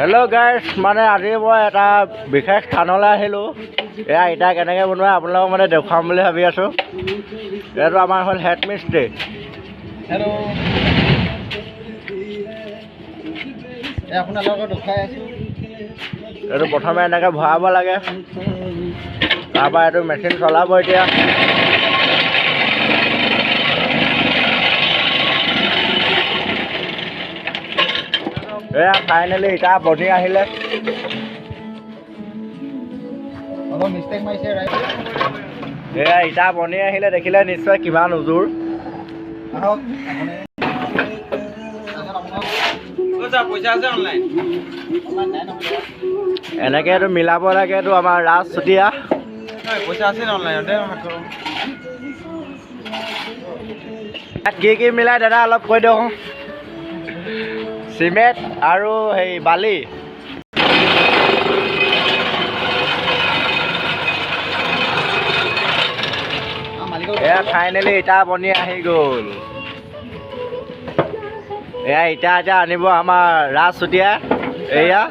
Hello' guys, মানে আজি মই এটা বিশেষ স্থানলৈ আহিলোঁ। এয়া ইটা কেনেকৈ বনোৱা আপোনালোকক মানে দেখুৱাম বুলি ভাবি আছোঁ। এইটো আমাৰ হ'ল হেড মিস্ত্ৰী। আপোনালোকক দেখুৱাই আছোঁ। এইটো প্ৰথমে এনেকৈ ভৰাব লাগে, তাৰপৰা এইটো মেচিন চলাব এতিয়া। এয়া ফাইনেলি ইটা বনি আহিলে। অলপ মিষ্টেক মাৰিছে ৰাইট। এয়া ইটা বনি আহিলে, দেখিলে নিশ্চয় কিমান উজুৰ। আহক পইচা আছে অনলাইন? এনেকৈ এইটো মিলাব লাগে। এইটো আমাৰ ৰাজ চুতীয়া। পইচা আছে অনলাইনতে? ইয়াত কি মিলাই দাদা অলপ কৈ দিয়ক। চিমেণ্ট আৰু হেৰি বালি। এয়া ফাইনেলি ইটা বনি আহি গ'ল। এয়া ইটা এতিয়া আনিব আমাৰ ৰাজ চুতীয়া। এয়া